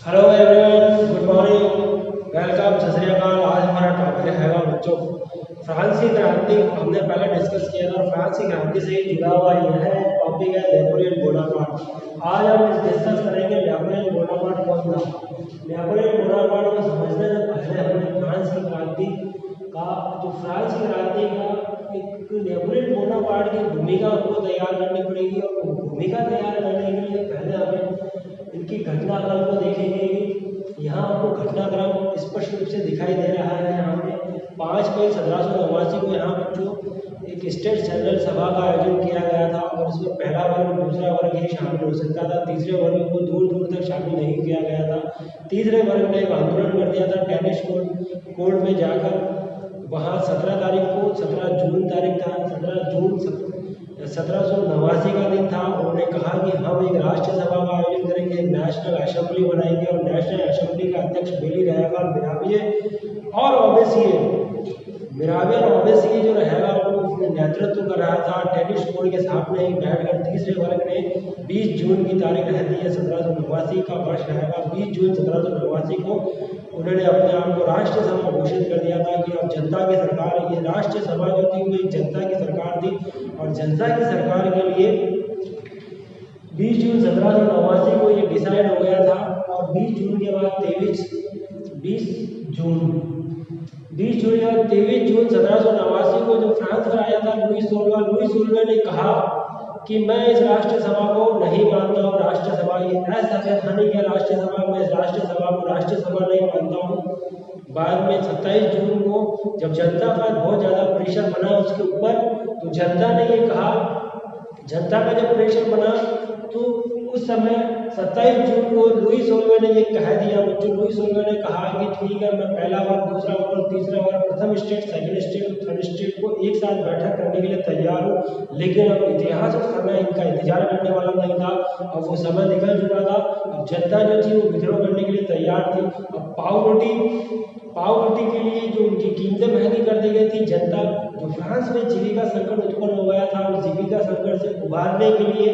Hello everyone, good morning, welcome, सत श्री अकाल। आज हमारा टॉपिक रहेगा बच्चों फ्रांसीसी क्रांति। हमने पहले डिस्कस किया था फ्रांसीसी क्रांति से ही जुड़ा हुआ यह टॉपिक है नेपोलियन बोनापार्ट। आज हम डिस्कस करेंगे नेपोलियन बोनापार्ट कौन था। नेपोलियन बोनापार्ट को समझने से पहले हमें फ्रांस की क्रांति का फ्रांस की क्रांति का एक नेपोलियन बोनापार्ट की भूमिका को तैयार करनी पड़ेगी। और भूमिका तैयार करने के लिए पहले हमें इनकी घटनाक्रम को देखेंगे। यहाँ आपको घटनाक्रम स्पष्ट रूप से दिखाई दे रहा है। यहाँ पे 5 मई 1789 को यहाँ बच्चों एक स्टेट जनरल सभा का आयोजन किया गया था और इसमें पहला वर्ग दूसरा वर्ग ही शामिल हो सकता था। तीसरे वर्ग को दूर दूर तक शामिल नहीं किया गया था। तीसरे वर्ग ने एक आंदोलन कर दिया था टेनिस कोर्ट में जाकर। वहाँ 17 तारीख को 17 जून तारीख था 17 जून 1789 का दिन था। उन्होंने कहा कि हम एक राष्ट्रीय सभा का आयोजन करेंगे, एक नेशनल असेंबली बनाएंगे और नेशनल असेंबली का अध्यक्ष बेली रहेगा। मिराबिये और ओबेसी जो रहेगा वो उसने नेतृत्व कर रहा था। टेनिस कोर्ट के सामने ही बैठकर तीसरे वर्ग ने 20 जून की तारीख रहती है, 1789 का वर्ष रहेगा। 20 जून 1789 को उन्होंने अपने आप को राष्ट्रीय सभा घोषित कर दिया था कि अब जनता की सरकार है। ये राष्ट्रीय सभा जो थी वो एक जनता की सरकार थी और जनता की सरकार के लिए 20 जून 1789 को ये डिसाइड हो गया था। और 20 जून के बाद 23 जून 1789 को जो फ्रांस में आया था लुई सोल्वे ने कहा कि मैं इस राष्ट्रीय सभा को नहीं मानता हूँ। राष्ट्रीय सभा ये असंवैधानिक है। राष्ट्रीय सभा में इस राष्ट्रीय सभा को राष्ट्रीय सभा नहीं मानता हूँ। बाद में 27 जून को जब जनता का बहुत ज़्यादा प्रेशर बना उसके ऊपर, तो जनता ने ये कहा, जनता का जब प्रेशर बना तो उस समय 27 जून को लुई सोल्वे ने ये कह दिया बच्चों। लुई सोल्वे ने कहा कि ठीक है, मैं पहला वर्ग दूसरा वर्ग तीसरा वर्ग प्रथम state second state third state को एक साथ बैठक करने के लिए तैयार हूँ। लेकिन अब इतिहास उस समय इनका इंतजार करने वाला नहीं था। अब वो समय निकल चुका था। अब जनता जो थी वो विद्रोह करने के लिए तैयार थी। अब पाव रोटी के लिए जो उनकी कीमतें महंगी कर दी गई थी। जनता जो फ्रांस में जीविका संकट उत्पन्न हो गया था, उस जीविका संकट से उबारने के लिए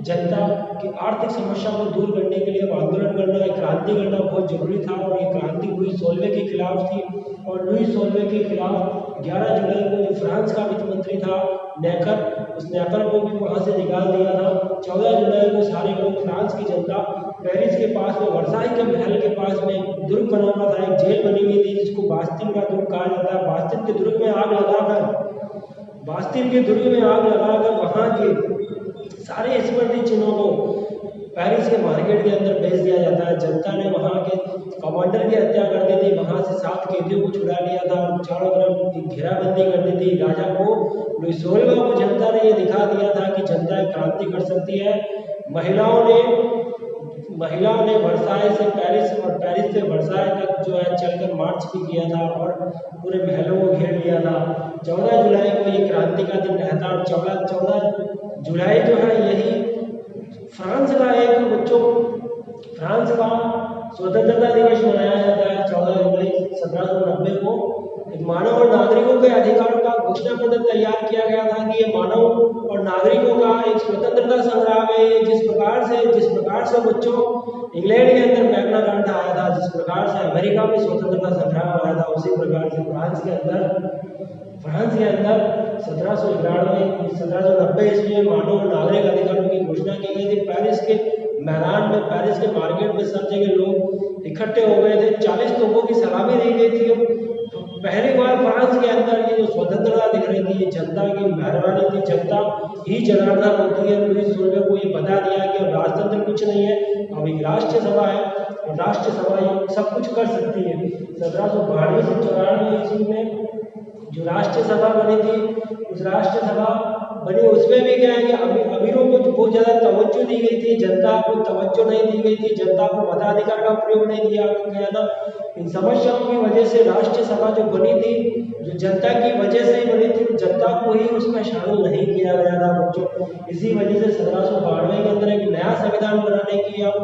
जनता की आर्थिक समस्या को दूर करने के लिए आंदोलन करना, एक क्रांति करना बहुत जरूरी था। और ये क्रांति लुई सोल्वे के खिलाफ थी। और लुई सोल्वे के खिलाफ 11 जुलाई को जो फ्रांस का वित्त मंत्री था नेकर, उस नेकर को भी वहाँ से निकाल दिया था। 14 जुलाई को सारे लोग फ्रांस की जनता पेरिस के पास में वर्साई के महल के पास में एक दुर्ग बना हुआ था, एक जेल बनी हुई थी जिसको बास्तिल का दुर्ग कहा जाता है। बास्तिल के दुर्ग में आग लगाकर वहाँ के सारे स्मृति चिन्हों को पेरिस के मार्केट के अंदर बेच दिया जाता है। जनता ने वहाँ के कमांडर की हत्या कर दी थी, वहाँ से 7 कैदियों को छुड़ा लिया था और चारों तरफ घेराबंदी कर दी थी। राजा को लुई सोल्वे को जनता ने ये दिखा दिया था कि जनता एक क्रांति कर सकती है। महिलाओं ने वर्साई से पेरिस और पेरिस से वर्साई तक जो है चलकर मार्च भी किया था और पूरे महलों को घेर लिया था। 14 जुलाई को ये क्रांति का दिन रहता है। 14 जुलाई जो है यही फ्रांस का स्वतंत्रता दिवस मनाया जाता है। 14 जुलाई 1790 को एक मानव और नागरिकों के अधिकारों का घोषणा पत्र तैयार किया गया था कि ये मानव और नागरिकों का एक स्वतंत्रता संग्राम है। जिस प्रकार से बच्चों इंग्लैंड के अंदर मैग्ना कार्टा आया था, जिस प्रकार से अमेरिका में स्वतंत्रता संग्राम आया था, उसी प्रकार से फ्रांस के अंदर 1790 ईस्वी में मानव और नागरिक अधिकारों की घोषणा की गई थी। पेरिस के मैदान में, पेरिस के मार्केट में सब जगह लोग इकट्ठे हो गए थे। 40 तोपों की सलामी दी गई थी। तो पहली बार फ्रांस के अंदर ये जो स्वतंत्रता दिख रही थी, ये जनता की मेहरबानी थी। जनता ही जनार्दन होती है। लुई सोल्वे को ये बता दिया कि अब राजतंत्र कुछ नहीं है, अब एक राष्ट्रीय सभा है और राष्ट्रीय सभा ये सब कुछ कर सकती है। 1792 से 94 ईस्वी में जो राष्ट्रीय सभा बनी थी, उस राष्ट्रीय सभा बनी उसमें भी क्या है कि अमीरों को बहुत ज़्यादा तवज्जो दी गई थी, जनता को तवज्जो नहीं दी गई थी, जनता को मताधिकार का प्रयोग नहीं दिया गया था। इन समस्याओं की वजह से राष्ट्रीय सभा जो बनी थी, जो जनता की वजह से ही बनी थी, जनता को ही उसमें शामिल नहीं किया गया था बच्चों। इसी वजह से 1792 के अंदर एक नया संविधान बनाने की एक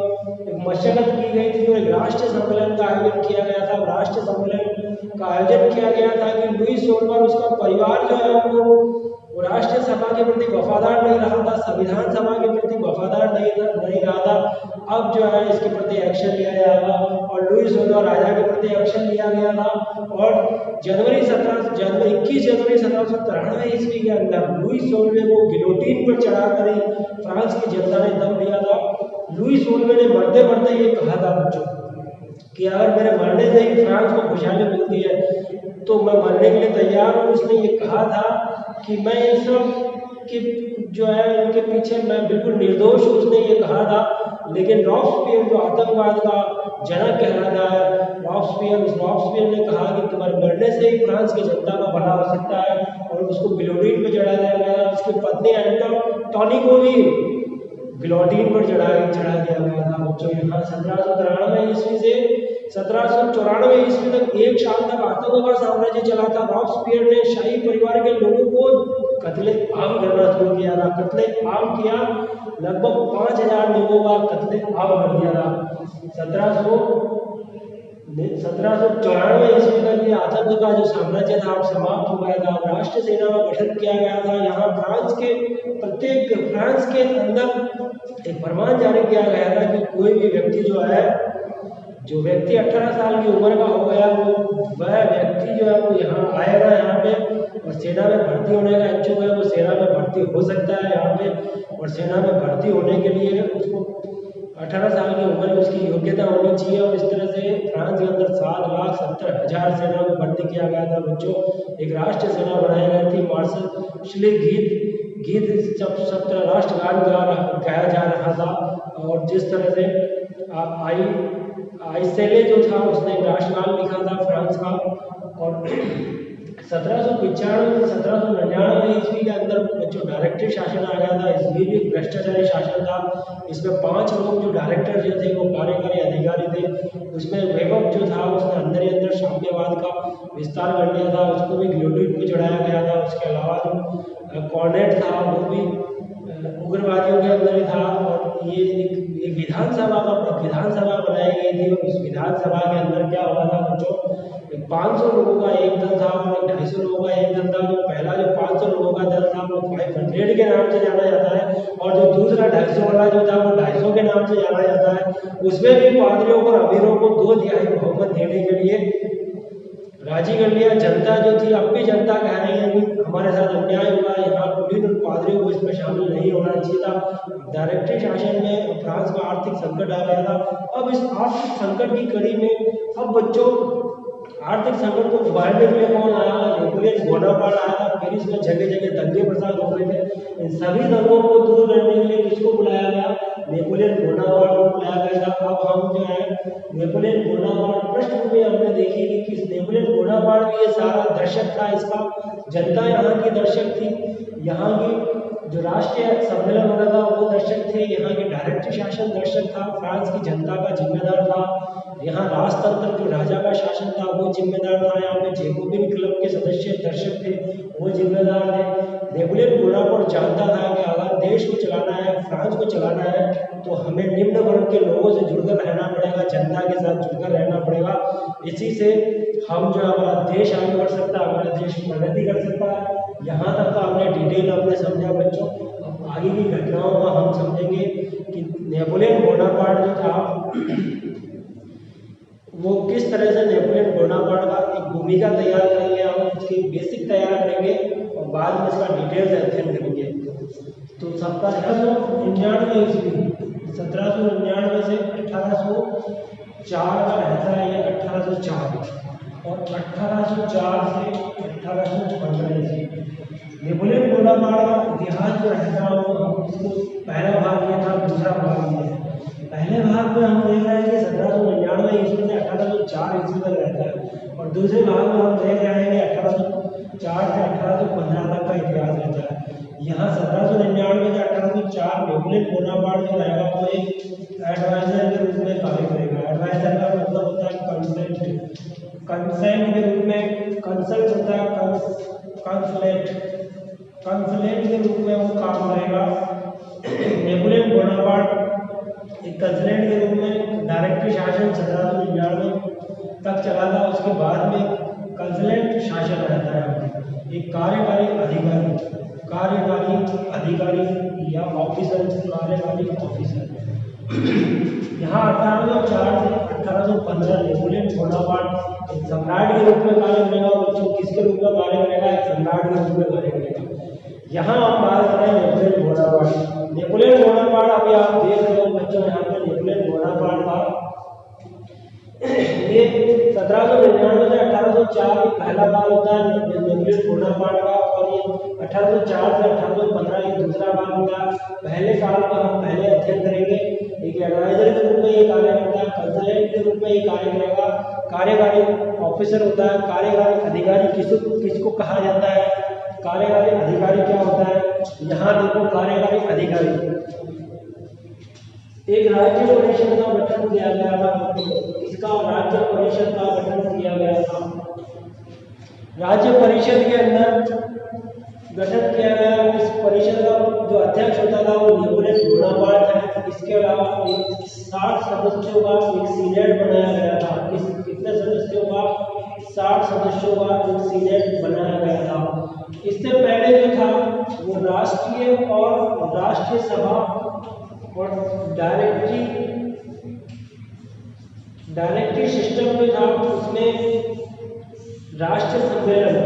मशक्कत की गई थी और एक राष्ट्रीय सम्मेलन का आयोजन किया गया था। राष्ट्रीय सम्मेलन का आयोजन किया गया था कि लुई सोल्वे और उसका परिवार जो है वो राष्ट्रीय सभा के प्रति वफादार नहीं रहा था, संविधान सभा के प्रति वफादार नहीं रहा था। अब जो है इसके प्रति एक्शन लिया जाएगा। और लुई 16 राजा के प्रति एक्शन लिया गया था। और 21 जनवरी 1793 ईस्वी के अंदर लुई 16 को गिलोटीन पर चढ़ाकर ही फ्रांस की जनता ने दम लिया था। लुई 16 ने मरते मरते ये कहा था बच्चों कि अगर मेरे मरने से ही फ्रांस को खुशहाली मिलती है तो मैं मरने के लिए तैयार हूँ। उसने ये कहा था कि मैं इन सब कि जो है इनके पीछे मैं बिल्कुल निर्दोष हूँ, उसने ये कहा था। लेकिन रॉब्सपियर जो आतंकवाद का जनक कहलाता है, रॉब्सपियर ने कहा कि तुम्हारे मरने से ही फ्रांस की जनता का भला हो सकता है, और उसको गिलोटीन पर चढ़ा दिया गया। उसकी पत्नी एंटोनी को भी गिलोटीन पर चढ़ा दिया गया था बच्चों। यहाँ 1793 ईस्वी से 1794 ईस्वी तक 1 साल तक आतंकों का साम्राज्य चला था। रॉब्सपियर ने शाही परिवार के लोगों को कत्ले आम करना शुरू किया था। कत्ले आम किया, लगभग 5000 लोगों का कत्ले आम कर दिया था। 1794 ईस्वी तक ये आतंक का जो साम्राज्य था समाप्त हो गया था। राष्ट्रीय सेना का गठन किया गया था। यहाँ फ्रांस के अंदर एक फरमान जारी किया गया था कि कोई भी व्यक्ति जो व्यक्ति 18 साल की उम्र का हो गया वह व्यक्ति जो है वो यहाँ आएगा यहाँ पे, और सेना में भर्ती होने का इच्छुक है वो सेना में भर्ती हो सकता है यहाँ पे। और सेना में भर्ती होने के लिए उसको 18 साल की उम्र में उसकी योग्यता होनी चाहिए। और इस तरह से फ्रांस के अंदर 7,70,000 सेना में भर्ती किया गया था बच्चों। एक राष्ट्रीय सेना बनाई गई थी। मार्शल श्ली गीत जब 17 राष्ट्रगान गाया जा रहा था। और जिस तरह से आइसेले जो था उसने एक राष्ट्रगान लिखा था फ्रांस का। और 1795 से 1799 ईस्वी के अंदर जो डायरेक्टरी शासन आ गया था, इसमें भी एक भ्रष्टाचारी शासन था। इसमें 5 लोग जो डायरेक्टर जो थे वो कार्यकारी अधिकारी थे। उसमें वेबअप जो था उसने अंदर ही अंदर साम्यवाद का विस्तार कर लिया था, उसको भी गिलोटीन पे चढ़ाया गया था। उसके अलावा जो कॉर्नेट था वो भी उग्रवादियों के अंदर ही था। और ये एक विधानसभा बनाई गई थी। और उस विधानसभा के अंदर क्या हुआ था बच्चों, 500 लोगों का एक दल था और 250 लोगों का एक दल था। जो पहला जो 500 लोगों का दल था वो 500 के नाम से जाना जाता है, और जो दूसरा 250 वाला जो था वो 250 के नाम से जाना जाता है। उसमें भी पादरियों और अमीरों को 2/3 बहुमत देने के लिए राजी कर लिया। जनता जो थी, अब भी जनता कह रही है कि हमारे साथ अन्याय हुआ है, यहाँ कुलीन और पादरियों को इसमें शामिल नहीं होना चाहिए था। डायरेक्टरी शासन में फ्रांस में आर्थिक संकट आ गया था। अब इस आर्थिक संकट की कड़ी में अब बच्चों आर्थिक संकट को उबारने के लिए कौन आया? नेपोलियन बोनापार्ट आया था। पेरिस में जगह जगह दंगे फसाद हो रहे थे। इन सभी दंगों को दूर करने के लिए किसको बुलाया गया? नेपोलियन बोनापार्ट को बुलाया गया था। अब हम जो है नेपोलियन बोनापार्ट पृष्ठभूमि हमने देखी कि किस नेपोलियन बोनापार्ट भी ये सारा दर्शक था। इसका जनता यहाँ की दर्शक थी। यहाँ की जो राष्ट्रीय सम्मेलन हो रहा था वो दर्शक थे। यहाँ के डायरेक्टरी शासन दर्शक था। फ्रांस की जनता का जिम्मेदार था। यहाँ राजतंत्र जो राजा का शासन था वो जिम्मेदार था। यहाँ पे जेकोबिन क्लब के सदस्य दर्शक थे, वो जिम्मेदार थे। नेपोलियन बोनापार्ट जानता था कि अगर देश को चलाना है, फ्रांस को चलाना है, तो हमें निम्न वर्ग के लोगों से जुड़कर रहना पड़ेगा, जनता के साथ जुड़कर रहना पड़ेगा। इसी से हम जो हमारा देश आगे बढ़ सकता है, हमारा देश प्रगति कर सकता है। यहाँ तक का हमने डिटेल हमने समझा बच्चों। अब आगे की घटनाओं का हम समझेंगे कि नेपोलियन बोनापार्ट जो था वो किस तरह से नेपोलियन बोनापार्ट का एक भूमिका तैयार करेंगे, हम उसकी बेसिक तैयार करेंगे और बाद में इसका डिटेल से अध्ययन करेंगे। तो 1799 ईस्वी 1799 से 1804 का रहता है ये 1804, और 1804 से 1815 ईस्वी। नेपोलियन बोनापार्ट का इतिहास जो रहता है वो हम इसको पहला भाग लिया था, दूसरा भाग लिया है। पहले भाग में हम देख रहे हैं कि 1799 ईस्वी से 1804 ईस्वी तक रहता है, और दूसरे भाग में हम देख रहे हैं कि 1804 से 1815 तक का इतिहास रहता है। यहाँ 1799 से 1804 नेपोलियन बोनापार्ट जो रहेगा वो एक एडवाइजर के रूप में कार्य करेगा। एडवाइजर का मतलब होता है कंसेंट के रूप में, कंसल्ट होता है कंसलेट के रूप में वो काम करेगा। नेपोलियन बोनापार्ट एक कंसलेट के रूप में डायरेक्टरी शासन 1799 तक चला था। उसके बाद में कंसलेट शासन रहता है। एक कार्यकारी अधिकारी या ऑफिसर, कार्यकारी ऑफिसर यहाँ 1804 से 1815 नेपोलियन बोनापार्ट एक सम्राट के रूप में कार्य करेगा। बच्चों किसके रूप में कार्य करेगा? एक सम्राट के रूप में कार्य करेगा। यहाँ हम बात करें नेपोलियन बोनापार्ट। नेपोलियन बोनापार्ट अभी आप देख रहे हो बच्चों, यहाँ पे नेपोलियन बोनापार्ट का ये 1799 से 1804 में पहला बार होता है नेपोलियन बोनापार्ट का, और ये 1804 से 1815 ये दूसरा बार होता है। पहले साल का हम पहले अध्ययन करेंगे। एक एडवाइजर के रूप में ये कार्य करता है, कंसल्टेंट के रूप में ये कार्य करेगा, कार्यकारी ऑफिसर होता है। कार्यकारी अधिकारी किसको कहा जाता है? कार्यकारी अधिकारी क्या होता है? यहाँ देखो कार्यकारी अधिकारी एक राज्य परिषद का गठन किया गया था। इसका राज्य परिषद का गठन किया गया था। राज्य परिषद के अंदर गठन किया गया। इस परिषद का जो अध्यक्ष होता था वो नेपोलियन बोनापार्ट है। इसके अलावा 60 सदस्यों का एक सीनेट बनाया गया था। कितने सदस्यों का? 60 सदस्यों का एक सीनेट बनाया गया था। इससे पहले जो था वो राष्ट्रीय और राष्ट्रीय सभा और डायरेक्टरी सिस्टम में था। उसमें राष्ट्र सम्मेलन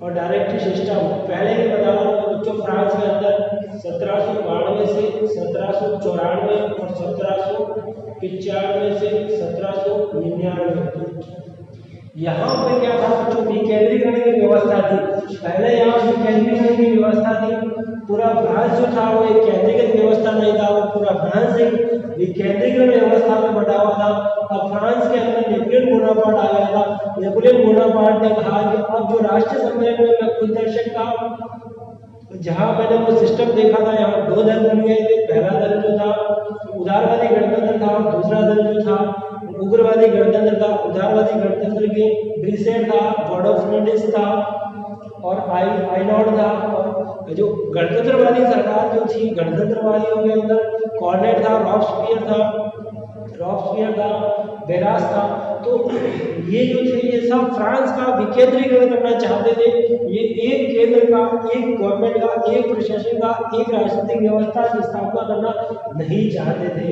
और डायरेक्टरी सिस्टम पहले ही बता रहा हूँ बच्चों। फ्रांस के अंदर 1792 से 1794 और 1795 से 1799 यहाँ पे क्या था बच्चों? विकेंद्रीकरण की व्यवस्था थी। पहले यहाँ विकेंद्रीकरण की व्यवस्था थी। पूरा फ्रांस जो था वो एक केंद्रीकृत व्यवस्था नहीं था, वो पूरा फ्रांस एक विकेंद्रीकरण व्यवस्था में बटा हुआ था। अब फ्रांस के अंदर नेपोलियन बोनापार्ट आ गया था। नेपोलियन बोनापार्ट ने कहा कि अब जो राष्ट्रीय सम्मेलन में मैं खुद दर्शक था, जहाँ मैंने वो सिस्टम देखा था, यहाँ दो दल बन गए थे। पहला दल जो था उदारवादी गणतंत्र था, दूसरा दल जो था उग्रवादी गणतंत्र था। उदारवादी गणतंत्र के ब्रिसेट था, गॉडोफ्रेंडिस था और आइनॉड था। और जो गणतंत्रवादी सरकार जो थी, गणतंत्रवादियों के अंदर कॉर्नेट था, रॉब्सपियर था, बेरास था। तो ये जो थे ये सब फ्रांस का विकेंद्रीकरण करना चाहते थे। ये एक केंद्र का, एक गवर्नमेंट का, एक प्रशासन का, एक राजनीतिक व्यवस्था की स्थापना करना नहीं चाहते थे।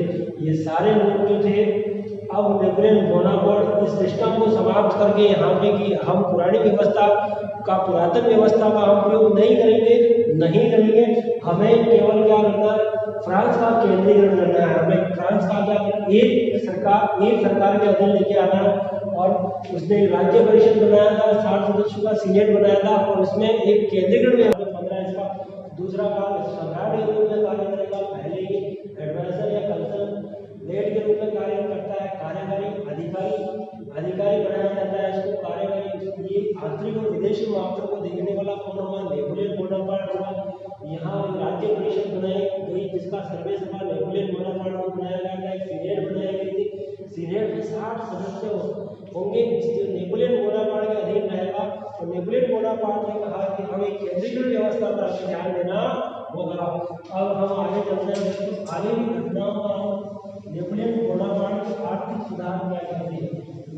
ये सारे लोग जो थे अब नेपोलियन बोनापार्ट इस सिस्टम को समाप्त करके यहाँ पे कि हम पुरानी व्यवस्था का, पुरातन व्यवस्था का हम प्रयोग नहीं करेंगे। हमें केवल क्या करना है? फ्रांस का केंद्रीकरण करना है। हमें फ्रांस का क्या, एक सरकार के अधीन लेके आना है। और उसने राज्य परिषद बनाया था, 60 सदस्यों का सीनेट बनाया था और उसमें एक केंद्रीकरण 15 इसका दूसरा काल सम्राट के रूप में कार्य करेगा। पहले ही एडवाइजर या कंसल्टेंट के रूप में कार्य करता है। कार्यकारी अधिकारी बनाया जाता है इसको। कार्यकारी ये आंतरिक और विदेशी मामलों को देखने वाला कौन होगा? नेपोलियन बोनापार्ट होगा। यहाँ राज्य परिषद बनाई गई जिसका सर्वे सभा नेपोलियन बोनापार्ट को बनाया गया था। एक सीनेट बनाई गई थी। सीनेट में 60 सदस्य होंगे जो नेपोलियन बोनापार्ट के अधीन रहेगा। और नेपोलियन बोनापार्ट ने कहा कि हमें केंद्रीकृत व्यवस्था पर ध्यान देना होगा। अब हम आगे चलते हैं। आगे की घटनाओं का नेपोलियन बोनापार्ट के आर्थिक सुधार क्या कहते हैं?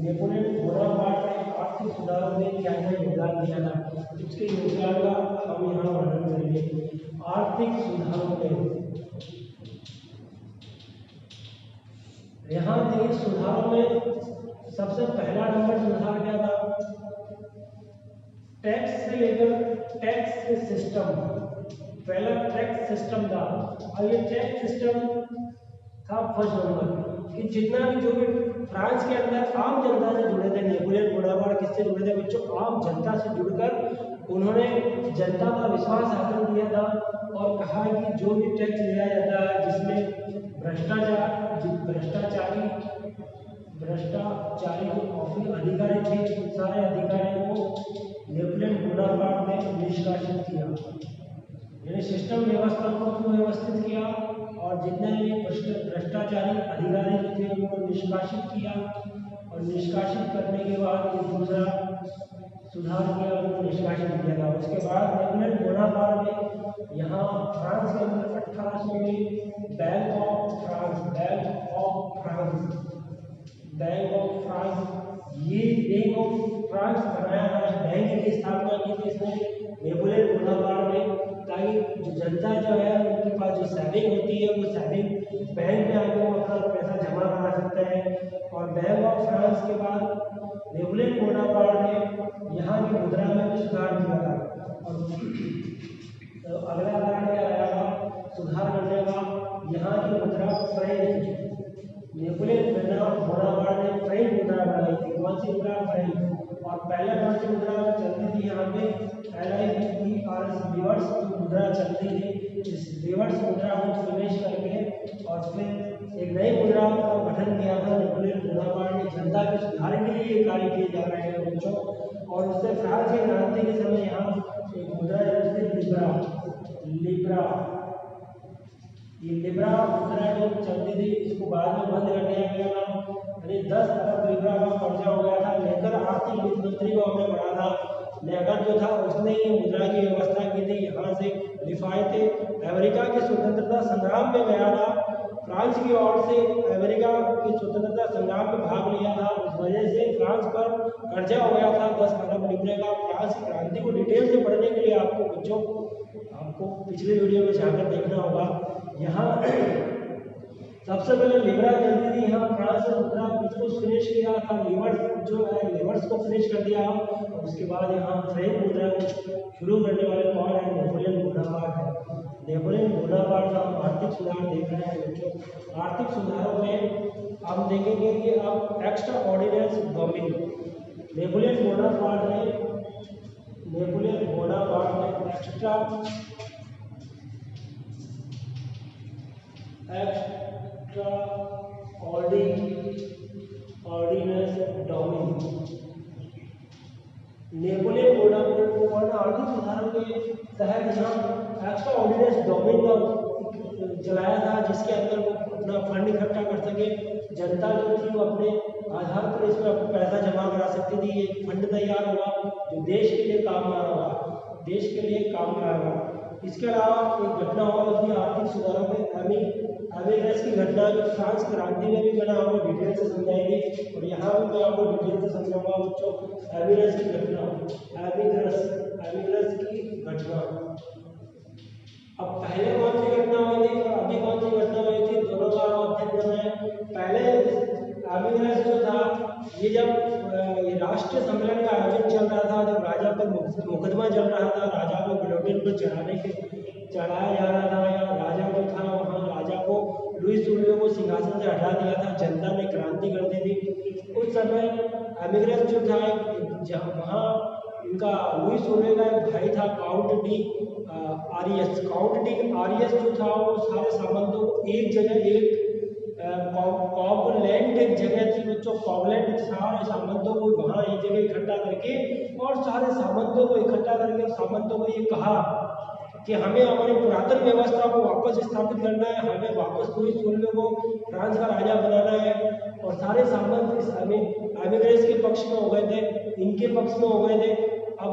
नेपोलियन बोनापार्ट ने आर्थिक सुधार में क्या योगदान दिया था, उसके योगदान का हम यहाँ वर्णन करेंगे। आर्थिक सुधारों में यहाँ देखिए, सुधारों में सबसे पहला नंबर सुधार क्या था? टैक्स से लेकर टैक्स सिस्टम, पहला टैक्स सिस्टम था। और ये टैक्स सिस्टम था फर्स्ट नंबर कि जितना भी जो भी फ्रांस के अंदर आम जनता से जुड़े थे। नेपोलियन बोनापार्ट किससे जुड़े थे बच्चों? आम जनता से जुड़कर उन्होंने जनता का विश्वास हासिल किया था और कहा कि जो भी टैक्स लिया जाता है जिसमें भ्रष्टाचारी जो ऑफिस अधिकारी थे, उन सारे अधिकारियों को नेपोलियन बोनापार्ट ने निष्कासित किया। यानी सिस्टम व्यवस्था को सुव्यवस्थित किया और जितने भी भ्रष्टाचारी अधिकारी जो थे उनको निष्कासित किया। और निष्कासित करने के बाद ये दूसरा सुधार किया, उनको निष्कासित किया था। उसके बाद नेपोलियन बोनापार्ट ने यहाँ फ्रांस के अंदर 1800 में बैंक ऑफ फ्रांस बनाया था। बैंक की स्थापना की थी इसने नेपोलियन बोनापार्ट ने, ताकि जो जनता जो है उनके पास जो सेविंग होती है वो सेविंग बैंक में आके वो अपना पैसा जमा करा सकते हैं। और बैंक ऑफ फ्रांस के बाद नेपोलियन बोनापार्ट ने यहाँ की मुद्रा में भी सुधार किया था। और तो अगला कारण क्या आएगा सुधार करने का, यहाँ की मुद्रा फ्रेंच, नेपोलियन बोनापार्ट ने फ्रेंच मुद्रा बनाई थी। कौन सी मुद्रा? फ्रेंच। और पहले कौन सी मुद्रा चलती थी यहाँ पे? LIVERS रिवर्स मुद्रा चलती थी। इस रिवर्स मुद्रा को फिनिश करके और फिर एक नई मुद्रा का गठन किया था नेपोलियन बोनापार्ट ने। जनता के सुधार के लिए ये कार्य किए जा रहे हैं बच्चों। और उससे फ्रांस की क्रांति के समय यहाँ एक मुद्रा चलती थी लिब्रा। ये लिब्रा मुद्रा जो चलती थी इसको बाद में बंद कर दिया गया था, यानी 10 अरब लिब्रा का कर्जा हो गया था। लेकर आर्थिक वित्त मंत्री को हमने पढ़ा था, लेकर जो था उसने ये मुद्रा की व्यवस्था की थी। यहाँ से लिफायते अमेरिका के स्वतंत्रता संग्राम में गया था, फ्रांस की ओर से अमेरिका के स्वतंत्रता संग्राम में भाग लिया था। उस वजह से फ्रांस पर कर्जा हो गया था 10 अरब लिब्रे का। फ्रांस की क्रांति को डिटेल से पढ़ने के लिए आपको बच्चों आपको पिछले वीडियो में जाकर देखना होगा। यहाँ सबसे पहले लिब्रा चलती थी, यहाँ फ्रांस ने मुद्रा इसको फिनिश किया था, लिवर्स जो है लिवर्स को फिनिश कर दिया। और उसके बाद यहाँ फ्रेंच मुद्रा को शुरू करने वाले कौन है? नेपोलियन बोनापार्ट है। नेपोलियन बोनापार्ट का आर्थिक सुधार देख रहे हैं बच्चों। आर्थिक सुधारों में हम देखेंगे कि अब एक्स्ट्रा ऑर्डिनेंस डोमिंग, नेपोलियन बोनापार्ट ने एक्स्ट्रा ऑर्डिनेंस डोमिंग, नेपोलियन बोनापार्ट को आर्थिक सुधारों के तहत यहाँ एक्स्ट्रा ऑर्डिनेंस डोमिंग का चलाया था, जिसके अंदर वो अपना फंड इकट्ठा कर सके। जनता जो थी वो अपने आधार पर इसमें अपना पैसा जमा करा सकती थी। ये फंड तैयार होगा जो देश के लिए काम आएगा, देश के लिए काम आएगा। इसके अलावा एक घटना और उसकी आर्थिक सुधारों में एमिग्रेस की घटना जो फ्रांस क्रांति में भी मैंने आपको डिटेल से समझाएंगे और यहाँ भी मैं आपको डिटेल से समझाऊंगा बच्चों। एमिग्रेस की घटना, एमिग्रेस की घटना। अब पहले कौन सी घटना हुई थी और अभी कौन सी घटना हुई थी, दोनों का अध्ययन करना है। पहले एमिग्रेस जो था ये जब ये राष्ट्रीय सम्मेलन का आयोजन चल रहा था, जब राजा पर मुकदमा चल रहा था, राजा को गिलोटिन पर चढ़ाया जा रहा था, या राजा जो था वहाँ राजा को लुईस सोलियो को सिंहासन से हटा दिया था, जनता ने क्रांति कर दी थी। उस समय एमिग्रेस जो था वहाँ इनका लुईस सोलियो का एक भाई था काउंट डी आरियस जो था वो सारे सामंतों को एक जगह कॉबलैंड एक जगह थी बच्चों, कॉबलैंड सारे सामंतों को वहाँ एक जगह इकट्ठा करके और सारे सामंतों को इकट्ठा करके सामंतों को ये कहा कि हमें हमारी पुरातन व्यवस्था को वापस स्थापित करना है, हमें वापस लुईस सोलियो को फ्रांस का राजा बनाना है। और सारे सामंत इस एमिग्रेस के पक्ष में हो गए थे, इनके पक्ष में हो गए थे। अब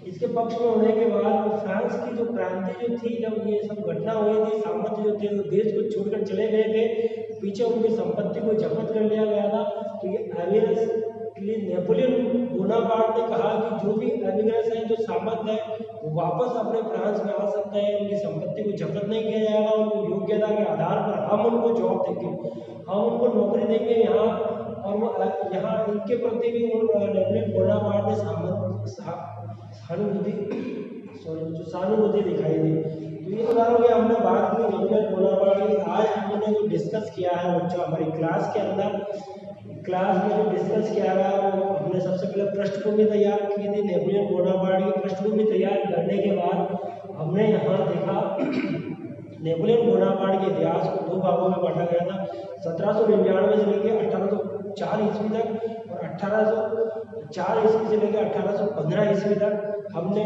इसके पक्ष में होने के बाद फ्रांस की जो क्रांति जो थी, जब ये सब घटना हुई थी, सामंत जो थे वो देश को छोड़कर चले गए थे, पीछे उनकी संपत्ति को जब्त कर लिया गया था। तो ये एमिग्रेस के लिए नेपोलियन बोनापार्ट ने कहा कि जो भी एमिग्रेस है, जो सामंत है, वो वापस अपने फ्रांस में आ सकते हैं, उनकी संपत्ति को जब्त नहीं किया जाएगा, उनको योग्यता के आधार पर हम उनको जॉब देंगे, हम उनको नौकरी देंगे यहाँ। और वो यहाँ इनके प्रति भी नेपोलियन बोनापार्ट ने सहानुभूति दिखाई दी। तो ये उदाहरण में हमने बात की नेपोलियन बोनापार्ट की। आज हमने जो डिस्कस किया है बच्चों हमारी क्लास के अंदर, क्लास में जो डिस्कस किया गया वो हमने सबसे पहले पृष्ठभूमि तैयार की थी। नेपोलियन बोनापार्ट की पृष्ठभूमि तैयार करने के बाद हमने यहाँ देखा नेपोलियन बोनापार्ट के इतिहास को 2 भागों में बांटा गया था, 1799 से लेकर 1804 ईस्वी तक और 1804 ईस्वी से लेकर 1815 ईस्वी तक। हमने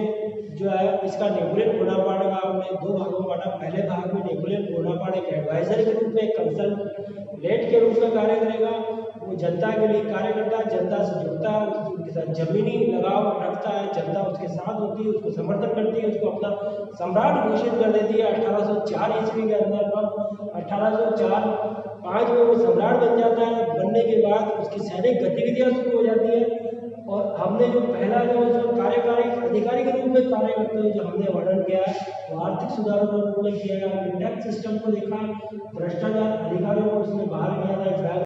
जो है इसका नेपोलियन बोनापार्ट का हमने 2 भागों में बांटा। पहले भाग में नेपोलियन बोनापार्ट एक एडवाइजर के रूप में, कंसल्टेंट के रूप में कार्य करेगा, वो जनता के लिए कार्य करता है, जनता से जुड़ता है, उनके साथ जमीनी लगाव रखता है, जनता उसके साथ होती है, उसको समर्थन करती है, उसको अपना सम्राट घोषित कर देती है। 1804 ईस्वी के अंदर 1804-5 में वो सम्राट बन जाता है। बनने के बाद उसकी सैनिक गतिविधियां शुरू हो जाती है। और हमने जो पहला जो कार्यकारी अधिकारी के रूप में कार्य करते हुए जो हमने वर्णन किया है वो आर्थिक सुधारों के रूप में किया है। हमने टैक्स सिस्टम को देखा, भ्रष्टाचार अधिकारियों